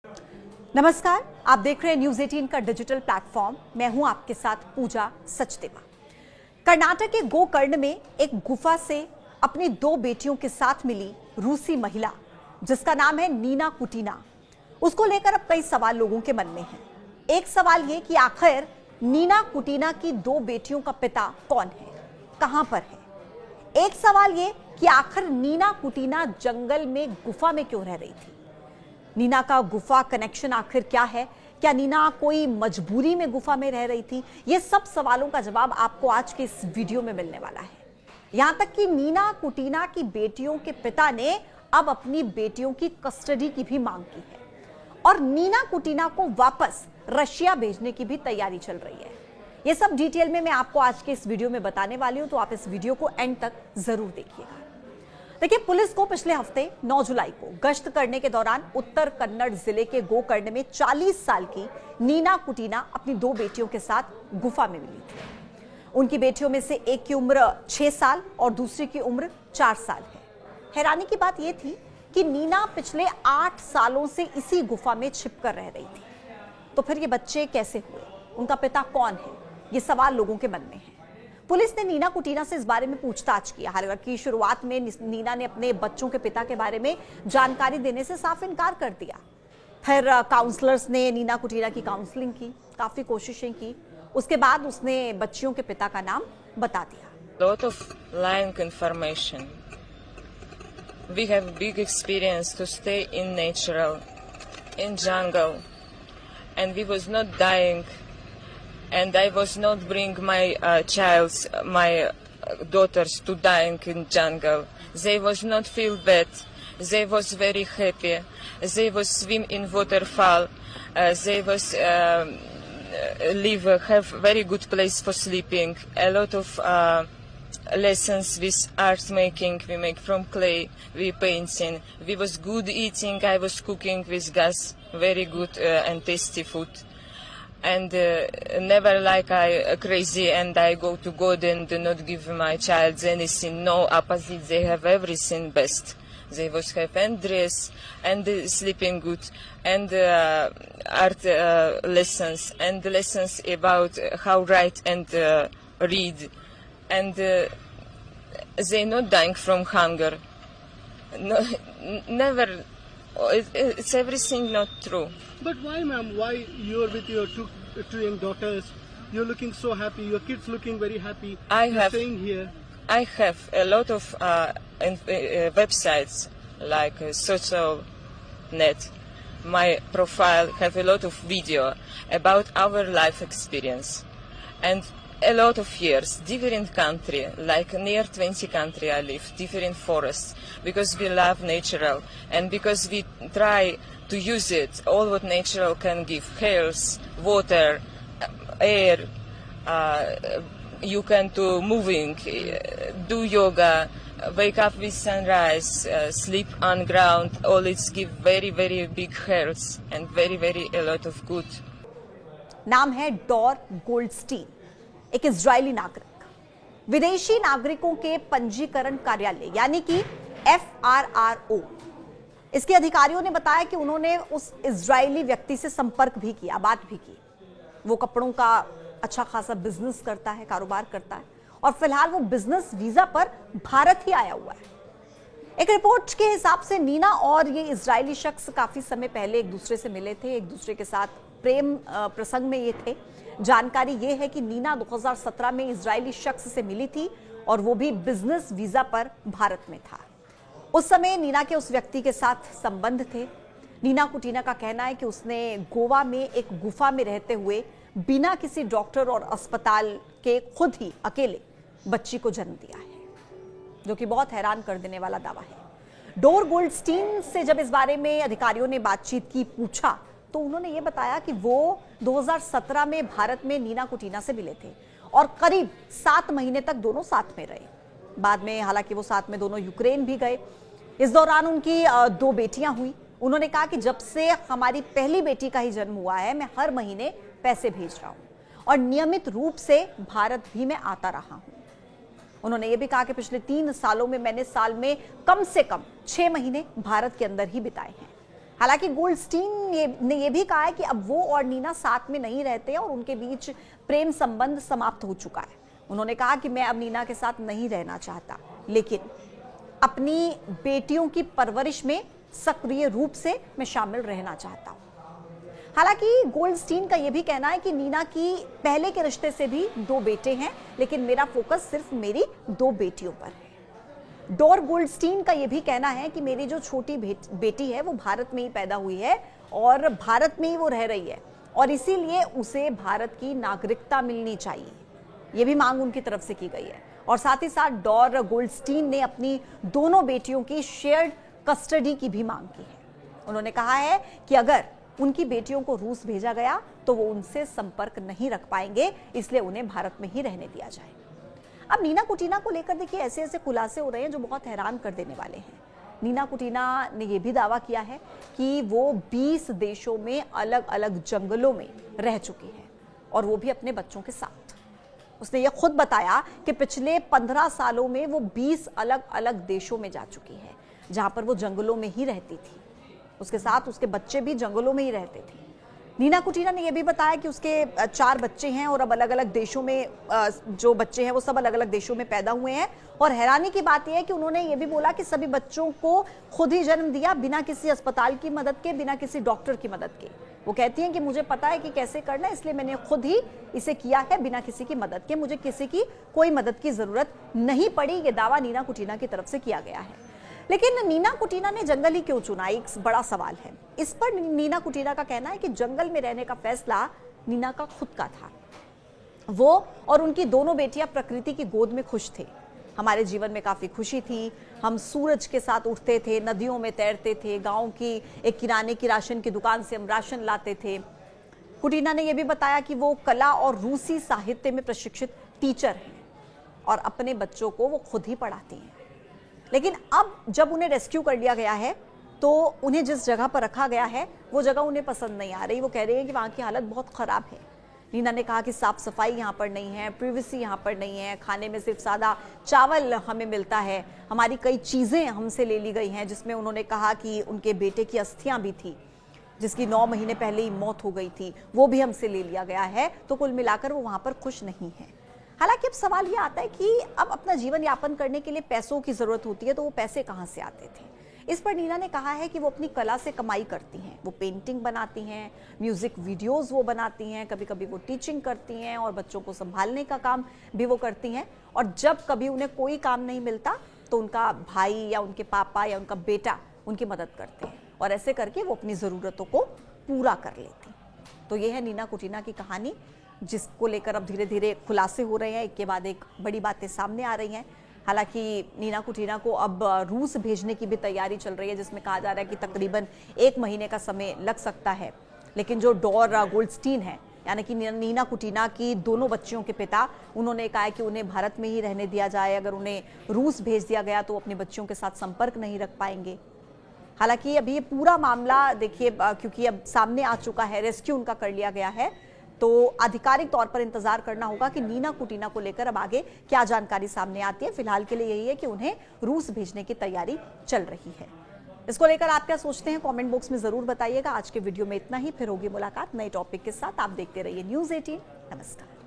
नमस्कार, आप देख रहे हैं न्यूज 18 का डिजिटल प्लेटफॉर्म। मैं हूं आपके साथ पूजा सचदेवा। कर्नाटक के गोकर्ण में एक गुफा से अपनी दो बेटियों के साथ मिली रूसी महिला, जिसका नाम है नीना कुटीना। उसको लेकर अब कई सवाल लोगों के मन में हैं। एक सवाल ये कि आखिर नीना कुटीना की दो बेटियों का पिता कौन है, कहां पर है। एक सवाल ये कि आखिर नीना कुटीना जंगल में गुफा में क्यों रह रही थी। नीना का गुफा कनेक्शन आखिर क्या है, क्या नीना कोई मजबूरी में गुफा में रह रही थी। ये सब सवालों का जवाब आपको आज के इस वीडियो में मिलने वाला है। यहां तक कि नीना कुटीना की बेटियों के पिता ने अब अपनी बेटियों की कस्टडी की भी मांग की है और नीना कुटीना को वापस रशिया भेजने की भी तैयारी चल रही है। ये सब डिटेल में मैं आपको आज के इस वीडियो में बताने वाली हूं, तो आप इस वीडियो को एंड तक जरूर देखिएगा। देखिए, पुलिस को पिछले हफ्ते 9 जुलाई को गश्त करने के दौरान उत्तर कन्नड़ जिले के गोकर्ण में 40 साल की नीना कुटीना अपनी दो बेटियों के साथ गुफा में मिली थी। उनकी बेटियों में से एक की उम्र 6 साल और दूसरी की उम्र 4 साल है। हैरानी की बात यह थी कि नीना पिछले 8 सालों से इसी गुफा में छिपकर रह रही थी। तो फिर ये बच्चे कैसे हुए, उनका पिता कौन है, ये सवाल लोगों के मन में है। पुलिस ने नीना कुटीना से इस बारे में पूछताछ किया। हालांकि शुरुआत में नीना ने अपने बच्चों के पिता के बारे में जानकारी देने से साफ इनकार कर दिया। फिर काउंसलर्स ने नीना कुटीना की काउंसलिंग की, काफी कोशिशें की। उसके बाद उसने बच्चियों के पिता का नाम बता दिया। Lot of lying information. We have big experience to stay in natural, in jungle, and we was not dying. And I was not bring my my daughters to dying in jungle. They was not feel bad. They was very happy. They was swim in waterfall. They was live have very good place for sleeping. A lot of lessons with art making. We make from clay. We painting. We was good eating. I was cooking with gas. Very good and tasty food. And never like I crazy and I go to God and do not give my child anything. No, opposite, they have everything best. They was have and dress and sleeping good and art lessons and lessons about how write and read. And they not dying from hunger. No, never. It's everything not true. But why, ma'am? Why you're with your two young daughters? You're looking so happy. Your kids looking very happy. You're staying here. I have a lot of websites like social net. My profile have a lot of video about our life experience and a lot of years, different country, like near 20 country I live, different forests, because we love natural and because we try to use it, all what natural can give, health, water, air, you can do moving, do yoga, wake up with sunrise, sleep on ground, all it's give very, very big health and very, very a lot of good. नाम है Dar Goldstein, एक Israeli नागरिक। विदेशी नागरिकों के पंजीकरण कार्यालय यानी कि FRRO, इसके अधिकारियों ने बताया कि उन्होंने उस इजरायली व्यक्ति से संपर्क भी किया, बात भी की। वो कपड़ों का अच्छा खासा बिजनेस करता है, कारोबार करता है और फिलहाल वो बिजनेस वीजा पर भारत ही आया हुआ है। एक रिपोर्ट के हिसाब से नीना और ये इजरायली शख्स काफी समय पहले एक दूसरे से मिले थे, एक दूसरे के साथ प्रेम प्रसंग में ये थे। जानकारी ये है कि नीना 2017 में इजरायली शख्स से मिली थी और वो भी बिजनेस वीजा पर भारत में था। उस समय नीना के उस व्यक्ति के साथ संबंध थे। नीना कुटीना का कहना है कि उसने गोवा में एक गुफा में रहते हुए बिना किसी डॉक्टर और अस्पताल के खुद ही अकेले बच्ची को जन्म दिया है, जो कि बहुत हैरान कर देने वाला दावा है। डोर गोल्डस्टीन से जब इस बारे में अधिकारियों ने बातचीत की, पूछा, तो उन्होंने ये बताया कि वो 2017 में भारत में नीना कुटीना से मिले थे और करीब 7 महीने तक दोनों साथ में रहे। बाद में हालांकि वो साथ में दोनों यूक्रेन भी गए। इस दौरान उनकी 2 बेटियां हुई। उन्होंने कहा कि जब से हमारी पहली बेटी का ही जन्म हुआ है, मैं हर महीने पैसे भेज रहा हूं और नियमित रूप से भारत भी मैं आता रहा हूं। उन्होंने ये भी कहा कि पिछले 3 सालों में मैंने साल में कम से कम 6 महीने भारत के अंदर ही बिताए हैं। हालांकि गोल्डस्टीन ने यह भी कहा है कि अब वो और नीना साथ में नहीं रहते और उनके बीच प्रेम संबंध समाप्त हो चुका है। उन्होंने कहा कि मैं अब नीना के साथ नहीं रहना चाहता, लेकिन अपनी बेटियों की परवरिश में सक्रिय रूप से मैं शामिल रहना चाहता हूं। हालांकि गोल्डस्टीन का यह भी कहना है कि नीना की पहले के रिश्ते से भी 2 बेटे हैं, लेकिन मेरा फोकस सिर्फ मेरी 2 बेटियों पर है। डोर गोल्डस्टीन का यह भी कहना है कि मेरी जो छोटी बेटी है वो भारत में ही पैदा हुई है और भारत में ही वो रह रही है और इसीलिए उसे भारत की नागरिकता मिलनी चाहिए। यह भी मांग उनकी तरफ से की गई है। और साथ ही साथ डोर गोल्डस्टीन ने अपनी दोनों बेटियों की शेयर्ड कस्टडी की भी मांग की है। उन्होंने कहा है कि अगर उनकी बेटियों को रूस भेजा गया तो वो उनसे संपर्क नहीं रख पाएंगे, इसलिए उन्हें भारत में ही रहने दिया जाए। अब नीना कुटीना को लेकर देखिए ऐसे ऐसे खुलासे हो रहे हैं जो बहुत हैरान कर देने वाले हैं। नीना कुटीना ने यह भी दावा किया है कि वो 20 देशों में अलग अलग जंगलों में रह चुकी है और वो भी अपने बच्चों के साथ। उसने ये खुद बताया कि पिछले 15 सालों में वो 20 अलग अलग देशों में जा चुकी है, जहां पर वो जंगलों में ही रहती थी। उसके साथ उसके बच्चे भी जंगलों में ही रहते थे। नीना कुटीना ने यह भी बताया कि उसके 4 बच्चे हैं और अब अलग अलग देशों में जो बच्चे हैं वो सब अलग अलग देशों में पैदा हुए हैं। और हैरानी की बात यह है कि उन्होंने ये भी बोला कि सभी बच्चों को खुद ही जन्म दिया, बिना किसी अस्पताल की मदद के, बिना किसी डॉक्टर की मदद के। वो कहती हैं कि मुझे पता है कि कैसे करना है, इसलिए मैंने खुद ही इसे किया है बिना किसी की मदद के। मुझे किसी की कोई मदद की जरूरत नहीं पड़ी। ये दावा नीना कुटीना की तरफ से किया गया है। लेकिन नीना कुटीना ने जंगल ही क्यों चुना, एक बड़ा सवाल है। इस पर नीना कुटीना का कहना है कि जंगल में रहने का फैसला नीना का खुद का था। वो और उनकी दोनों बेटियां प्रकृति की गोद में खुश थे। हमारे जीवन में काफी खुशी थी, हम सूरज के साथ उठते थे, नदियों में तैरते थे, गांव की एक किराने की राशन की दुकान से हम राशन लाते थे। कुटीना ने यह भी बताया कि वो कला और रूसी साहित्य में प्रशिक्षित टीचर हैं और अपने बच्चों को वो खुद ही पढ़ाती हैं। लेकिन अब जब उन्हें रेस्क्यू कर लिया गया है तो उन्हें जिस जगह पर रखा गया है वो जगह उन्हें पसंद नहीं आ रही। वो कह रही है कि वहाँ की हालत बहुत ख़राब है। नीना ने कहा कि साफ सफाई यहाँ पर नहीं है, प्रिवेसी यहाँ पर नहीं है, खाने में सिर्फ सादा चावल हमें मिलता है, हमारी कई चीज़ें हमसे ले ली गई हैं, जिसमें उन्होंने कहा कि उनके बेटे की अस्थियाँ भी थी जिसकी 9 महीने पहले ही मौत हो गई थी, वो भी हमसे ले लिया गया है। तो कुल मिलाकर वो वहाँ पर खुश नहीं है। हालांकि अब सवाल ये आता है कि अब अपना जीवन यापन करने के लिए पैसों की जरूरत होती है, तो वो पैसे कहाँ से आते थे। इस पर नीना ने कहा है कि वो अपनी कला से कमाई करती हैं। वो पेंटिंग बनाती हैं, म्यूजिक वीडियोस वो बनाती हैं, कभी कभी वो टीचिंग करती हैं और बच्चों को संभालने का काम भी वो करती हैं। और जब कभी उन्हें कोई काम नहीं मिलता तो उनका भाई या उनके पापा या उनका बेटा उनकी मदद करते हैं और ऐसे करके वो अपनी ज़रूरतों को पूरा कर लेती। तो ये है नीना कुटीना की कहानी, जिसको लेकर अब धीरे धीरे खुलासे हो रहे हैं, एक के बाद एक बड़ी बातें सामने आ रही हैं। हालांकि नीना कुटीना को अब रूस भेजने की भी तैयारी चल रही है, जिसमें कहा जा रहा है कि तकरीबन 1 महीने का समय लग सकता है। लेकिन जो डोर गोल्डस्टीन है, यानी कि नीना कुटीना की दोनों बच्चियों के पिता, उन्होंने कहा है कि उन्हें भारत में ही रहने दिया जाए। अगर उन्हें रूस भेज दिया गया तो अपनी बच्चियों के साथ संपर्क नहीं रख पाएंगे। हालांकि अभी ये पूरा मामला देखिए, क्योंकि अब सामने आ चुका है, रेस्क्यू उनका कर लिया गया है, तो आधिकारिक तौर पर इंतजार करना होगा कि नीना कुटीना को लेकर अब आगे क्या जानकारी सामने आती है। फिलहाल के लिए यही है कि उन्हें रूस भेजने की तैयारी चल रही है। इसको लेकर आप क्या सोचते हैं, कमेंट बॉक्स में जरूर बताइएगा। आज के वीडियो में इतना ही, फिर होगी मुलाकात नए टॉपिक के साथ। आप देखते रहिए News 18। नमस्कार।